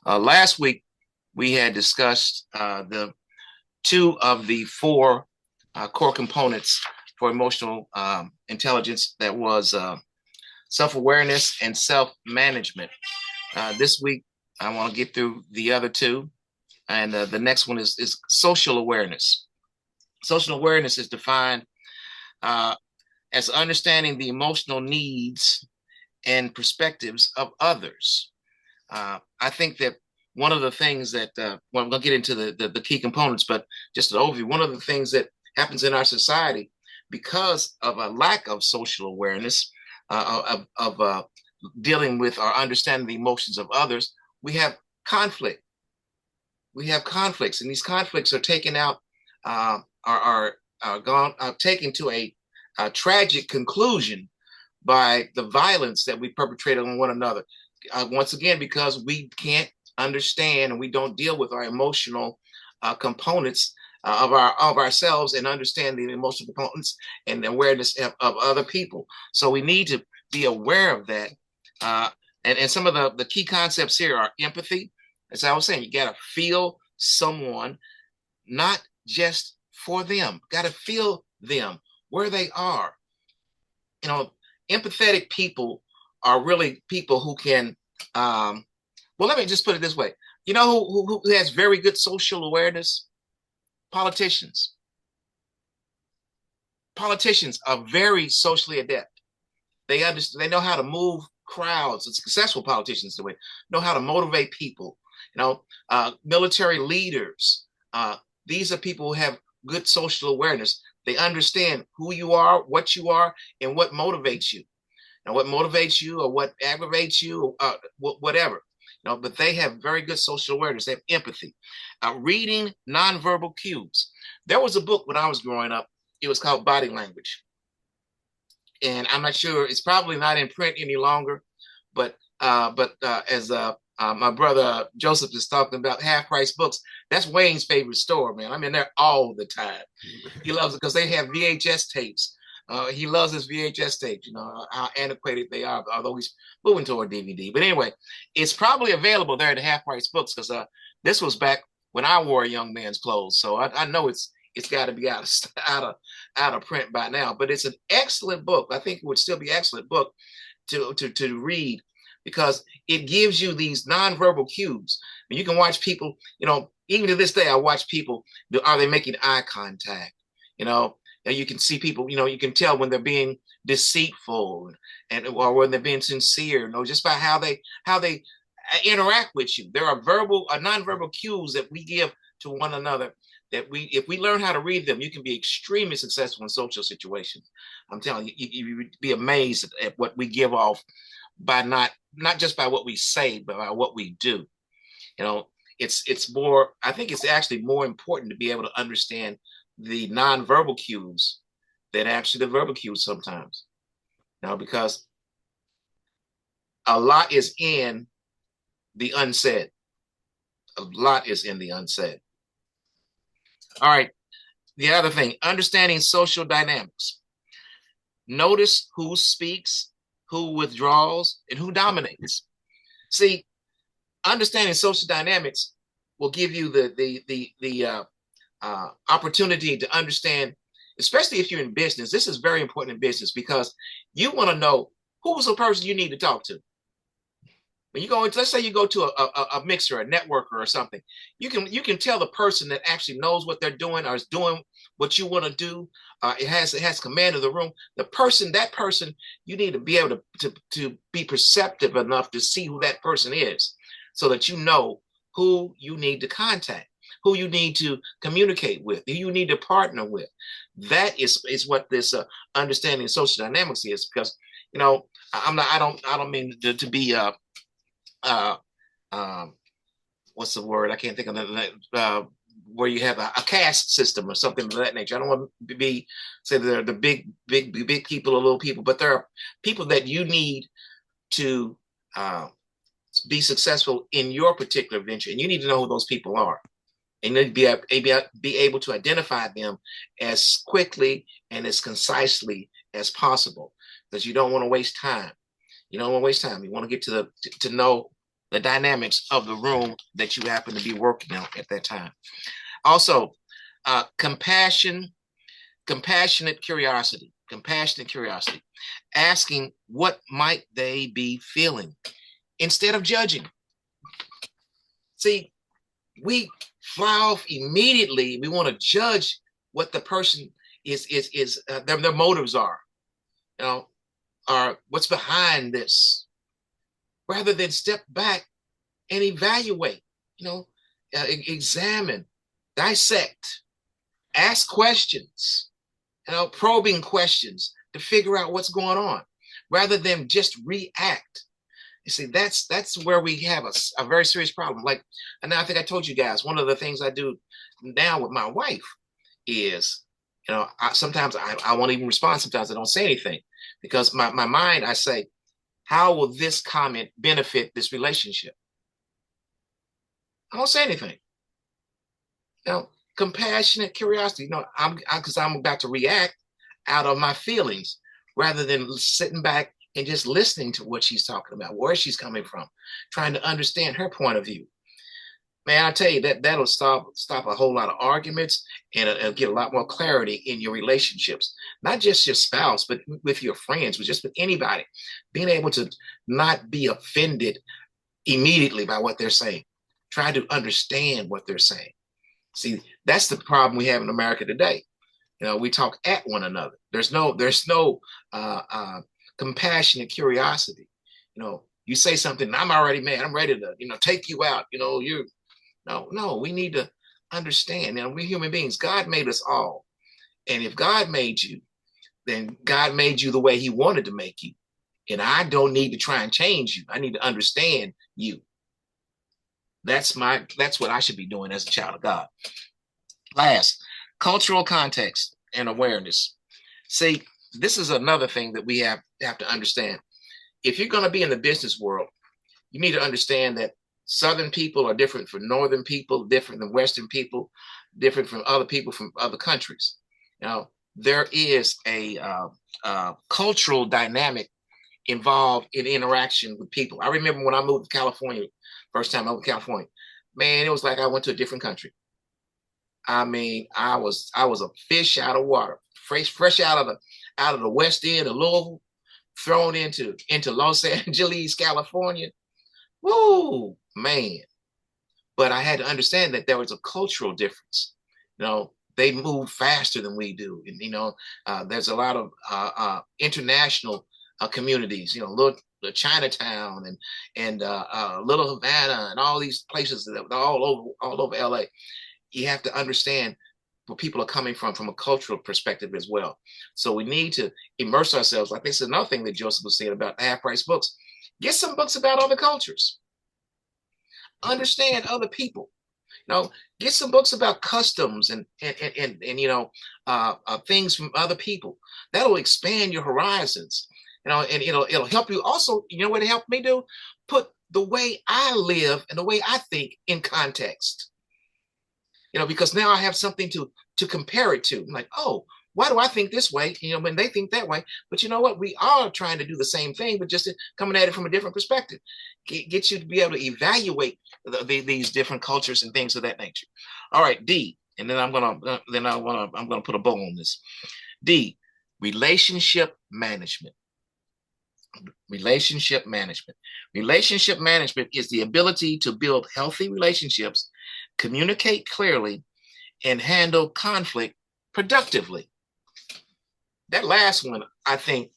Last week, we had discussed the two of the four core components for emotional intelligence. That was self-awareness and self-management. This week, I want to get through the other two, and the next one is social awareness. Social awareness is defined uh, as understanding the emotional needs and perspectives of others. I think that one of the things that, well, I'm going to get into the key components, but just an overview, one of the things that happens in our society because of a lack of social awareness, of dealing with or understanding the emotions of others, we have conflict. We have conflicts, and these conflicts are taken out, are gone, taken to a tragic conclusion by the violence that we perpetrate on one another. Once again, because we can't understand and we don't deal with our emotional components of ourselves and understand the emotional components and awareness of other people. So we need to be aware of that. Uh, and some of the key concepts here are empathy. As I was saying, you got to feel someone, not just for them. Got to feel them where they are. You know, empathetic people are really people who can, well, let me just put it this way. You know who has very good social awareness? Politicians. Politicians are very socially adept. They understand, they know how to move crowds. And successful politicians the way know how to motivate people. Military leaders. These are people who have good social awareness. They understand who you are, and what motivates you. And what motivates you or what aggravates you, whatever. But they have very good social awareness. They have empathy. Reading nonverbal cues. There was a book when I was growing up. It was called Body Language. And I'm not sure, it's probably not in print any longer, but as my brother Joseph is talking about half price books, that's Wayne's favorite store, man. I'm in there all the time. He loves it because they have VHS tapes. He loves his VHS tapes, how antiquated they are, although he's moving toward DVD. But anyway, it's probably available there at the half price books because this was back when I wore a young man's clothes. So I know it's got to be out of print by now. But it's an excellent book. I think it would still be an excellent book to read because it gives you these nonverbal cues. And you can watch people, even to this day, I watch people, are they making eye contact? You can see people, you can tell when they're being deceitful or when they're being sincere, just by how they interact with you. There are nonverbal cues that we give to one another that if we learn how to read them, you can be extremely successful in social situations. I'm telling you, you would be amazed at what we give off by not just by what we say, but by what we do. It's more, I think it's actually more important to be able to understand the nonverbal cues than actually the verbal cues sometimes. Because a lot is in the unsaid. A lot is in the unsaid. All right. The other thing, understanding social dynamics. Notice who speaks, who withdraws, and who dominates. See, understanding social dynamics will give you the opportunity to understand, especially if you're in business. This is very important in business because you want to know who's the person you need to talk to. When you go into, let's say you go to a mixer, a networker or something, you can tell the person that actually knows what they're doing or is doing what you want to do. It has command of the room. That person, you need to be able to be perceptive enough to see who that person is, so that you know who you need to contact, who you need to communicate with, who you need to partner with. That is what this understanding social dynamics is. Because I don't mean to be what's the word? I can't think of that. Where you have a caste system or something of that nature. I don't want to say they're the big people or little people, but there are people that you need to be successful in your particular venture, and you need to know who those people are, and you need to be able to identify them as quickly and as concisely as possible, because you don't want to waste time. You don't want to waste time. You want to get to know the dynamics of the room that you happen to be working on at that time. Also, compassionate curiosity, asking what might they be feeling instead of judging. See, we fly off immediately. We want to judge what the person is their motives are, or what's behind this, rather than step back and evaluate, examine, dissect, ask questions, probing questions to figure out what's going on, rather than just react. You see, that's where we have a very serious problem. Like, and I think I told you guys, one of the things I do now with my wife is, sometimes I won't even respond. Sometimes I don't say anything because my mind, I say, how will this comment benefit this relationship? I don't say anything. Compassionate curiosity. Because I'm about to react out of my feelings rather than sitting back and just listening to what she's talking about, where she's coming from, trying to understand her point of view. Man, I tell you that'll stop a whole lot of arguments, and it'll get a lot more clarity in your relationships, not just your spouse, but with your friends, but just with anybody. Being able to not be offended immediately by what they're saying. Try to understand what they're saying. See, that's the problem we have in America today. We talk at one another. There's no compassionate curiosity. You say something, I'm already mad. I'm ready to, take you out. No, we need to understand. We're human beings. God made us all. And if God made you, then God made you the way he wanted to make you. And I don't need to try and change you. I need to understand you. That's what I should be doing as a child of God. Last, cultural context and awareness. See, this is another thing that we have to understand. If you're going to be in the business world, you need to understand that Southern people are different from Northern people, different than Western people, different from other people from other countries. There is a cultural dynamic involved in interaction with people. I remember when I moved to California, first time I moved to California, man, it was like I went to a different country. I mean, I was a fish out of water, fresh out of the West End of Louisville, thrown into Los Angeles, California. Woo, man. But I had to understand that there was a cultural difference. They move faster than we do. And, there's a lot of international communities, little Chinatown and Little Havana and all these places that are all over LA. You have to understand where people are coming from a cultural perspective as well. So we need to immerse ourselves. Like this is another thing that Joseph was saying about half-price books. Get some books about other cultures. Understand other people. Get some books about customs and things from other people. That'll expand your horizons. And it'll help you. Also, what it helped me do? Put the way I live and the way I think in context. Because now I have something to compare it to. I'm like, oh, why do I think this way? When they think that way. But you know what? We are trying to do the same thing, but just coming at it from a different perspective. Get you to be able to evaluate these different cultures and things of that nature. All right, D, and then I'm gonna put a bow on this. D, relationship management. Relationship management. Relationship management is the ability to build healthy relationships, communicate clearly, and handle conflict productively. That last one, I think,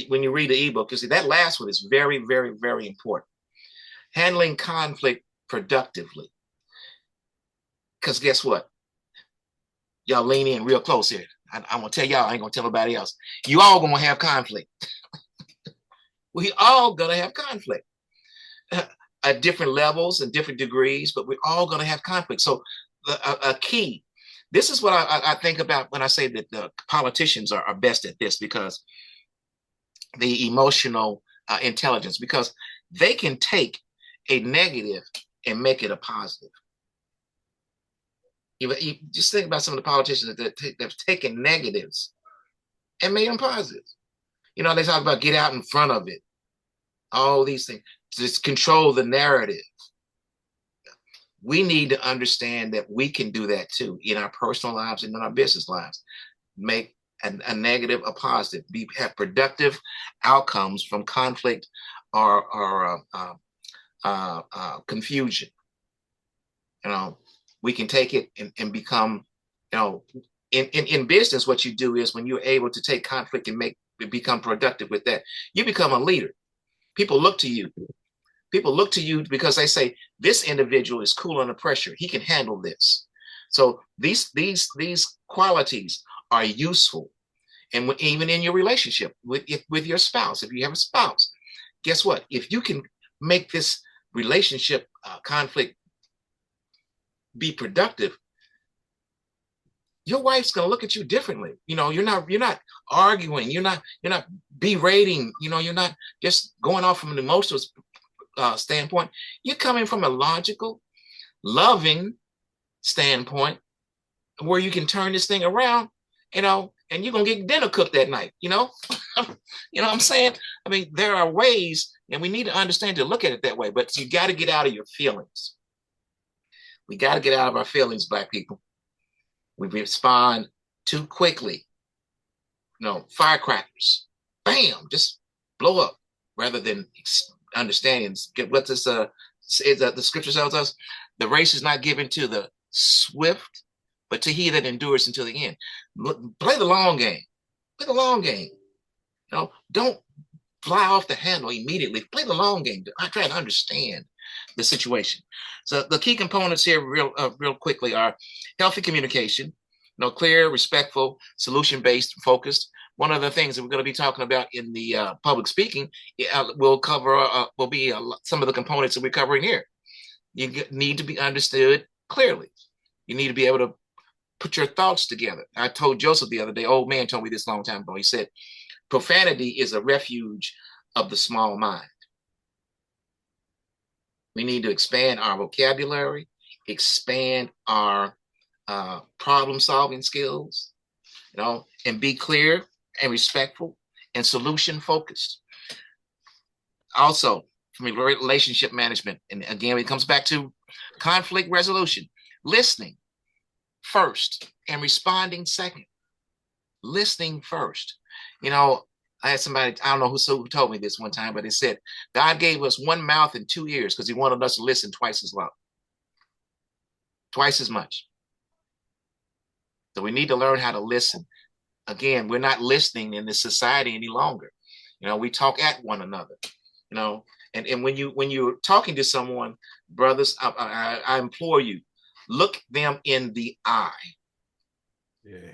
when you read the ebook, you see that last one is very, very, very important. Handling conflict productively. Because guess what? Y'all lean in real close here. I'm going to tell y'all, I ain't going to tell nobody else. You all going to have conflict. We all going to have conflict. At different levels and different degrees, but we're all going to have conflict. So a key, this is what I think about when I say that the politicians are best at this, because the emotional intelligence, because they can take a negative and make it a positive. You just think about some of the politicians that have taken negatives and made them positives. They talk about get out in front of it, all these things. to control the narrative. We need to understand that we can do that too in our personal lives and in our business lives. Make a negative a positive. Have productive outcomes from conflict or confusion. We can take it and become, in business, what you do is when you're able to take conflict and become productive with that, you become a leader. People look to you. People look to you because they say, this individual is cool under pressure. He can handle this. So these qualities are useful. And even in your relationship with your spouse, if you have a spouse, guess what? If you can make this relationship conflict be productive, your wife's going to look at you differently. You're not arguing. You're not berating. You're not just going off from an emotional standpoint. You're coming from a logical, loving standpoint where you can turn this thing around, and you're going to get dinner cooked that night, you know what I'm saying? I mean, there are ways, and we need to understand to look at it that way, but you got to get out of your feelings. We got to get out of our feelings, Black people. We respond too quickly. Firecrackers, bam, just blow up, rather than understanding what this the scripture tells us. The race is not given to the swift, but to he that endures until the end. Play the long game. Play the long game. Don't fly off the handle immediately. Play the long game. I try to understand the situation. So the key components here, real quickly, are healthy communication, clear, respectful, solution-based, focused. One of the things that we're going to be talking about in the public speaking will be some of the components that we're covering here. You need to be understood clearly. You need to be able to put your thoughts together. I told Joseph the other day, old man told me this a long time ago. He said, profanity is a refuge of the small mind. We need to expand our vocabulary, expand our problem-solving skills, and be clear and respectful and solution-focused. Also, from relationship management, and again, it comes back to conflict resolution, listening first and responding second. Listening first. I had somebody, I don't know who told me this one time, but it said, God gave us one mouth and 2 ears because he wanted us to listen twice as long, twice as much. So we need to learn how to listen. Again, we're not listening in this society any longer. We talk at one another, and when you're talking to someone, brothers, I implore you, look them in the eye. Yeah.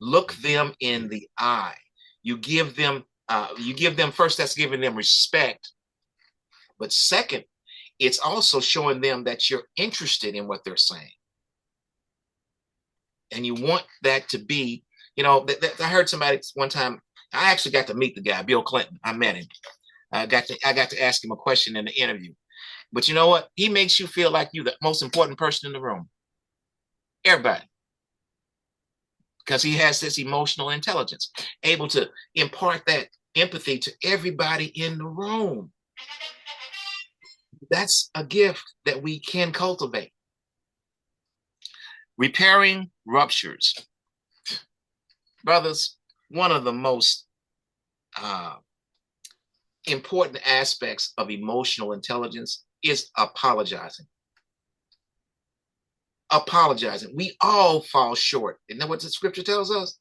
Look them in the eye. You give them first, that's giving them respect. But second, it's also showing them that you're interested in what they're saying. And you want that to be, I heard somebody one time, I actually got to meet the guy, Bill Clinton. I met him. I got to ask him a question in the interview. But you know what? He makes you feel like you're the most important person in the room. Everybody. Because he has this emotional intelligence, able to impart that empathy to everybody in the room. That's a gift that we can cultivate. Repairing ruptures. Brothers, one of the most important aspects of emotional intelligence is apologizing. Apologizing. We all fall short. Isn't that what the scripture tells us?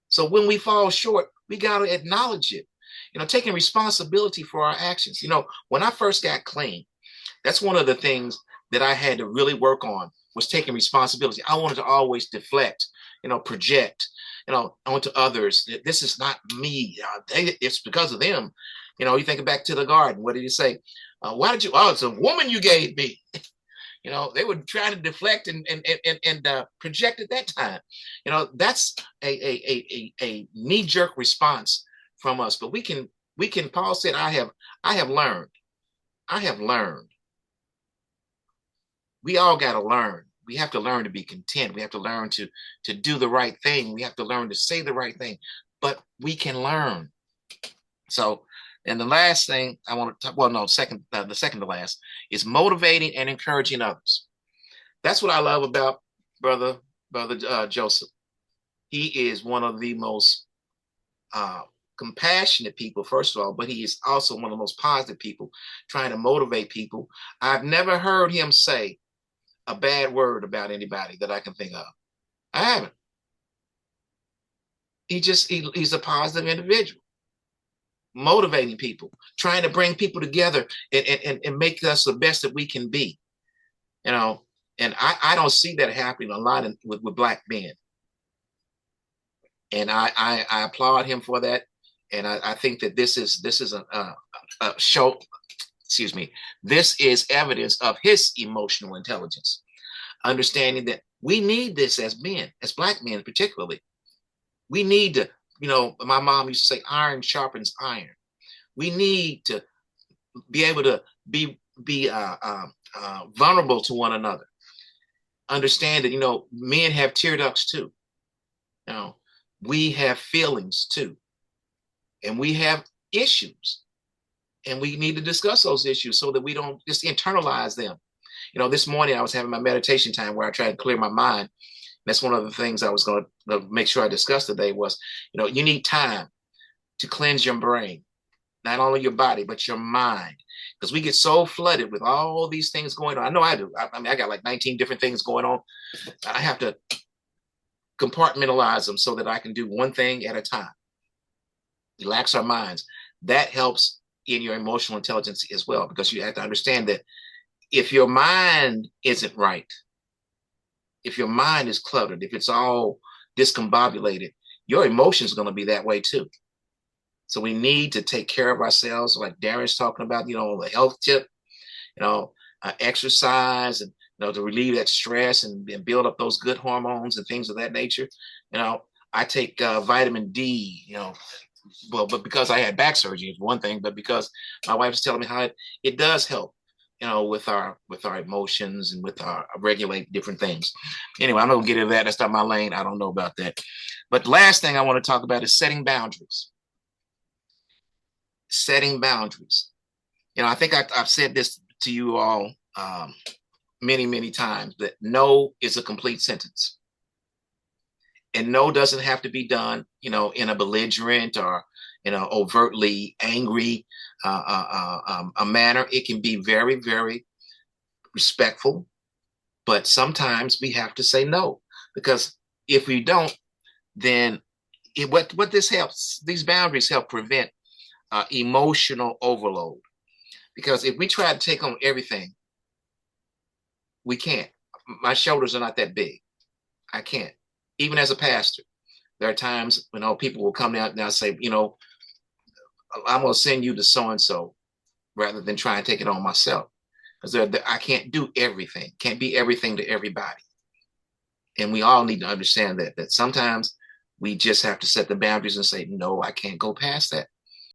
So when we fall short, we got to acknowledge it. Taking responsibility for our actions. When I first got clean, that's one of the things that I had to really work on, was taking responsibility. I wanted to always deflect, project, onto others. This is not me. It's because of them. You think back to the garden. What did he say? Why did you? Oh, it's a woman you gave me. They would try to deflect and project at that time. That's a knee-jerk response from us. But we can. Paul said, I have learned. We all got to learn. We have to learn to be content. We have to learn to do the right thing. We have to learn to say the right thing. But we can learn. So And the last thing I want to talk, well, no, the second to last is motivating and encouraging others. That's what I love about brother Joseph. He is one of the most uh, compassionate people, first of all, but he is also one of the most positive people, trying to motivate people. I've never heard him say a bad word about anybody that I can think of. I haven't. He's a positive individual, motivating people, trying to bring people together and make us the best that we can be. You know, and I don't see that happening a lot with black men. And I applaud him for that. And I think that this is a show. Excuse me. This is evidence of his emotional intelligence, understanding that we need this as men, as black men particularly. We need to, my mom used to say, iron sharpens iron. We need to be able to be vulnerable to one another. Understand that, men have tear ducts too. We have feelings too. And we have issues. And we need to discuss those issues so that we don't just internalize them. This morning I was having my meditation time where I tried to clear my mind. That's one of the things I was going to make sure I discussed today was, you need time to cleanse your brain, not only your body, but your mind. Because we get so flooded with all these things going on. I know I do. I got like 19 different things going on. I have to compartmentalize them so that I can do one thing at a time. Relax our minds. That helps in your emotional intelligence as well, because you have to understand that if your mind isn't right, if your mind is cluttered, if it's all discombobulated, your emotions are going to be that way too. So we need to take care of ourselves, like Darren's talking about, the health tip, exercise, and to relieve that stress and build up those good hormones and things of that nature. I take vitamin D, but because I had back surgery is one thing, but because my wife is telling me how it does help, with our emotions and with our regulate different things. Anyway, I'm not gonna get into that. That's not my lane. I don't know about that. But the last thing I want to talk about is setting boundaries. Setting boundaries. I think I've said this to you all many, many times, that no is a complete sentence. And no doesn't have to be done, in a belligerent or, overtly angry a manner. It can be very, very respectful, but sometimes we have to say no, because if we don't, then what this helps, these boundaries help prevent emotional overload. Because if we try to take on everything, we can't. My shoulders are not that big. I can't. Even as a pastor, there are times when people will come out and I'll say, I'm going to send you to so-and-so rather than try and take it on myself. Because I can't do everything, can't be everything to everybody. And we all need to understand that sometimes we just have to set the boundaries and say, no, I can't go past that.